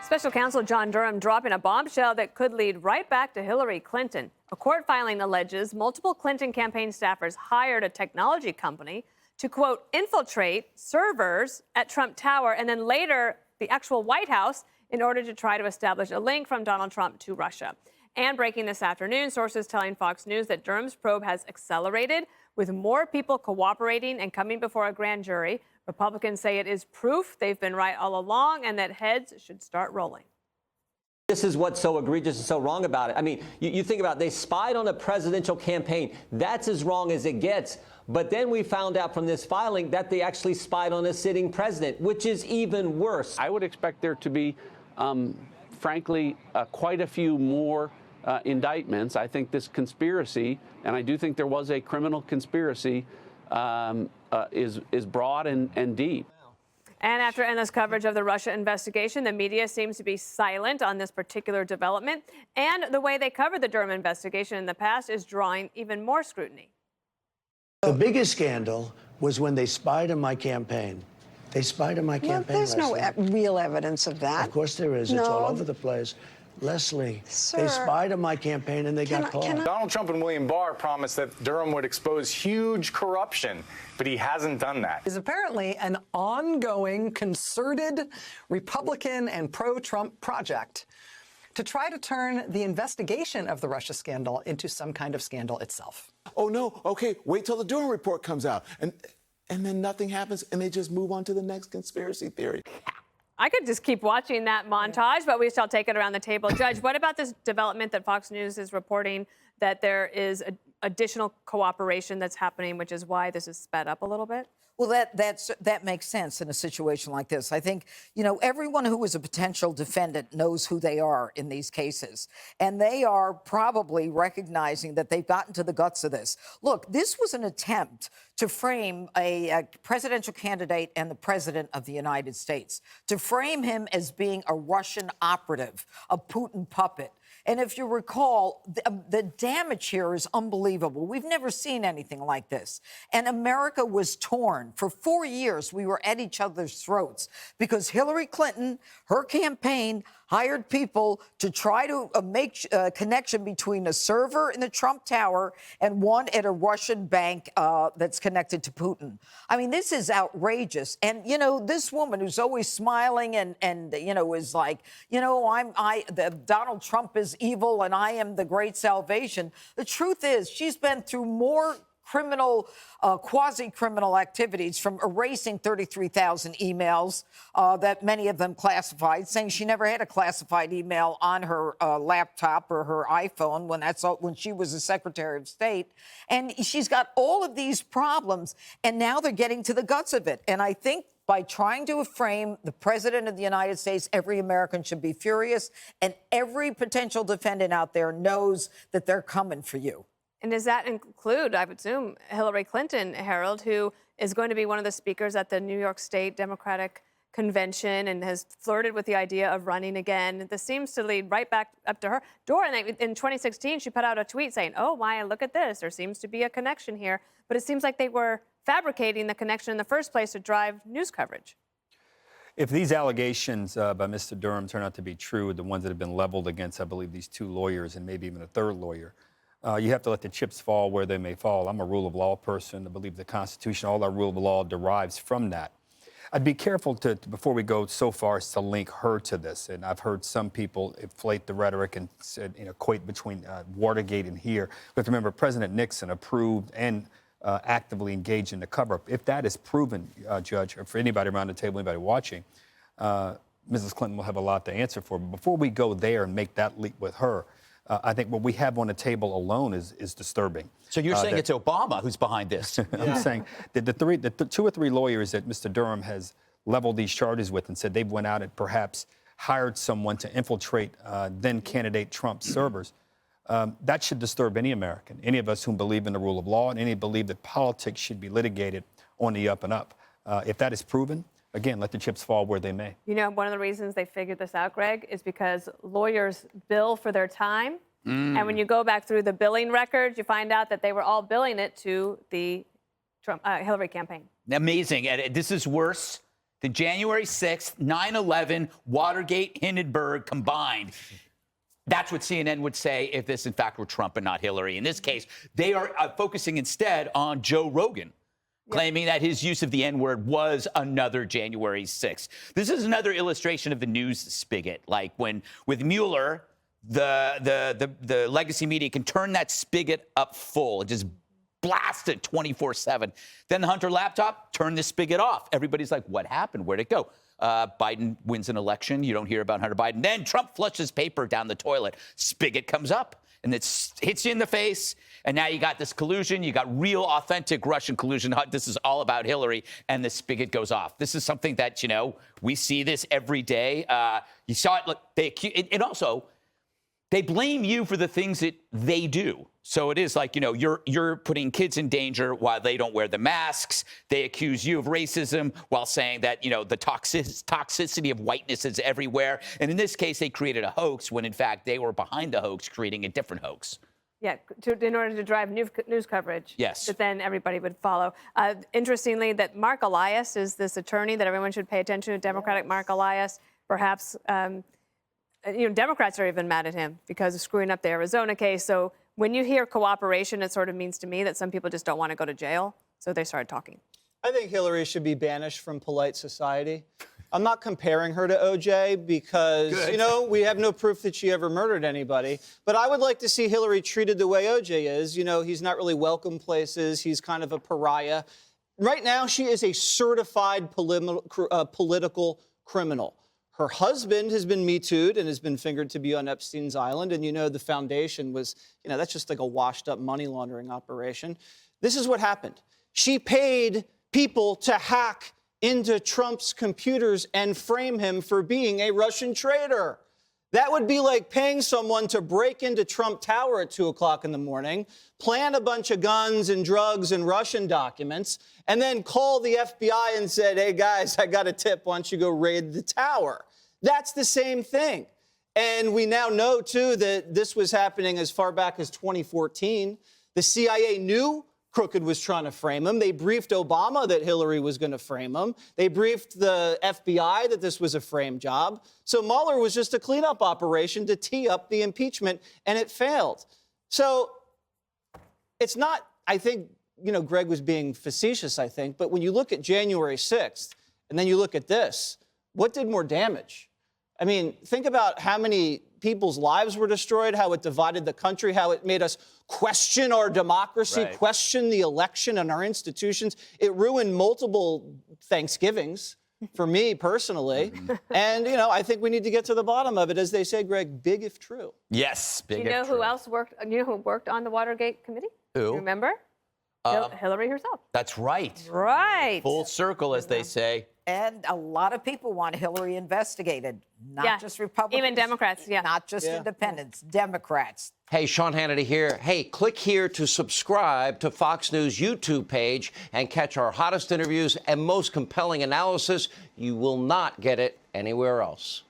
Special counsel John Durham dropping a bombshell that could lead right back to Hillary Clinton. A court filing alleges multiple Clinton campaign staffers hired a technology company to, quote, infiltrate servers at Trump Tower and then later the actual White House in order to try to establish a link from Donald Trump to Russia. And breaking this afternoon, sources telling Fox News that Durham's probe has accelerated with more people cooperating and coming before a grand jury. Republicans say it is proof they've been right all along and that heads should start rolling. This is what's so egregious and so wrong about it. I mean, you think about it, they spied on a presidential campaign. That's as wrong as it gets. But then we found out from this filing that they actually spied on a sitting president, which is even worse. I would expect there to be, frankly, quite a few more indictments. I think this conspiracy, and I do think there was a criminal conspiracy, is broad and deep. And after endless coverage of the Russia investigation, the media seems to be silent on this particular development. And the way they covered the Durham investigation in the past is drawing even more scrutiny. The biggest scandal was when they spied on my campaign. They spied on my campaign. There's no real evidence of that. Of course there is. No. It's all over the place. Leslie, Sir, they spied on my campaign and they got caught. Donald Trump and William Barr promised that Durham would expose huge corruption, but he hasn't done that. Is apparently an ongoing, concerted Republican and pro-Trump project to try to turn the investigation of the Russia scandal into some kind of scandal itself. Oh, no. OK, wait till the Durham report comes out. And then nothing happens and they just move on to the next conspiracy theory. I could just keep watching that montage, but we shall take it around the table. Judge, what about this development that Fox News is reporting that there is additional cooperation that's happening, which is why this is sped up a little bit? Well, that makes sense in a situation like this. I think, everyone who is a potential defendant knows who they are in these cases. And they are probably recognizing that they've gotten to the guts of this. Look, this was an attempt to frame a presidential candidate and the president of the United States, to frame him as being a Russian operative, a Putin puppet. And if you recall, the damage here is unbelievable. We've never seen anything like this. And America was torn. For 4 years, we were at each other's throats because Hillary Clinton, her campaign, hired people to try to make a connection between a server in the Trump Tower and one at a Russian bank that's connected to Putin. I mean, this is outrageous. And, this woman who's always smiling and is like, Donald Trump is evil and I am the great salvation. The truth is she's been through more criminal, quasi-criminal activities, from erasing 33,000 emails that many of them classified, saying she never had a classified email on her laptop or her iPhone when she was the Secretary of State. And she's got all of these problems, and now they're getting to the guts of it. And I think by trying to frame the president of the United States, every American should be furious, and every potential defendant out there knows that they're coming for you. And does that include, I would assume, Hillary Clinton, Harold, who is going to be one of the speakers at the New York State Democratic Convention and has flirted with the idea of running again? This seems to lead right back up to her door. And in 2016, she put out a tweet saying, oh, my, look at this. There seems to be a connection here. But it seems like they were fabricating the connection in the first place to drive news coverage. If these allegations by Mr. Durham turn out to be true, the ones that have been leveled against, I believe, these two lawyers and maybe even a third lawyer, you have to let the chips fall where they may fall. I'm a rule of law person. I believe the Constitution, all our rule of law derives from that. I'd be careful before we go so far as to link her to this. And I've heard some people inflate the rhetoric and equate between Watergate and here. But remember, President Nixon approved and actively engaged in the cover-up. If that is proven, Judge, or for anybody around the table, anybody watching, Mrs. Clinton will have a lot to answer for. But before we go there and make that leap with her, I think what we have on the table alone is disturbing. So you're saying it's Obama who's behind this? I'm saying that the two or three lawyers that Mr. Durham has leveled these charges with and said they've went out and perhaps hired someone to infiltrate then-candidate Trump servers, that should disturb any American, any of us who believe in the rule of law, and any believe that politics should be litigated on the up and up. If that is proven, again, let the chips fall where they may. One of the reasons they figured this out, Greg, is because lawyers bill for their time. And when you go back through the billing records, you find out that they were all billing it to the Hillary campaign. Amazing. And this is worse the January 6th, 9/11, Watergate, Hindenburg combined. That's what CNN would say if this, in fact, were Trump and not Hillary. In this case, they are focusing instead on Joe Rogan, claiming that his use of the N-word was another January 6th. This is another illustration of the news spigot. Like when with Mueller, the legacy media can turn that spigot up full. It just blast it 24/7. Then the Hunter laptop, turn the spigot off. Everybody's like, what happened? Where'd it go? Biden wins an election. You don't hear about Hunter Biden. Then Trump flushes paper down the toilet. Spigot comes up and it hits you in the face. And now you got this collusion. You got real, authentic Russian collusion. This is all about Hillary. And the spigot goes off. This is something that, we see this every day. You saw it. Look, and also, they blame you for the things that they do. So it is like, you're putting kids in danger while they don't wear the masks. They accuse you of racism while saying that, the toxicity of whiteness is everywhere. And in this case, they created a hoax when, in fact, they were behind the hoax, creating a different hoax. Yeah, in order to drive news coverage. Yes. That then everybody would follow. Interestingly, that Mark Elias is this attorney that everyone should pay attention to, Democratic Mark Elias. Perhaps, Democrats are even mad at him because of screwing up the Arizona case. So when you hear cooperation, it sort of means to me that some people just don't want to go to jail. So they started talking. I think Hillary should be banished from polite society. I'm not comparing her to OJ because, we have no proof that she ever murdered anybody. But I would like to see Hillary treated the way OJ is. He's not really welcome places. He's kind of a pariah. Right now, she is a certified political criminal. Her husband has been Me Too'd and has been fingered to be on Epstein's Island. And the foundation was, that's just like a washed up money laundering operation. This is what happened. She paid people to hack into Trump's computers and frame him for being a Russian traitor. That would be like paying someone to break into Trump Tower at 2 o'clock in the morning, plant a bunch of guns and drugs and Russian documents, and then call the FBI and said, hey, guys, I got a tip. Why don't you go raid the tower? That's the same thing. And we now know, too, that this was happening as far back as 2014. The CIA knew Crooked was trying to frame him. They briefed Obama that Hillary was going to frame him. They briefed the FBI that this was a frame job. So Mueller was just a cleanup operation to tee up the impeachment, and it failed. So it's not, I think, Greg was being facetious, I think, but when you look at January 6th, and then you look at this, what did more damage? I mean, think about how many people's lives were destroyed, how it divided the country, how it made us question our democracy, question the election and our institutions. It ruined multiple Thanksgivings for me personally. And, I think we need to get to the bottom of it. As they say, Greg, big if true. Yes, big if true. You know who else worked? You know who worked on the Watergate committee? Who? Remember? Hillary herself. That's right. Right. Full circle, as they say. And a lot of people want Hillary investigated, not just Republicans. Even Democrats, Not just independents, Democrats. Hey, Sean Hannity here. Hey, click here to subscribe to Fox News YouTube page and catch our hottest interviews and most compelling analysis. You will not get it anywhere else.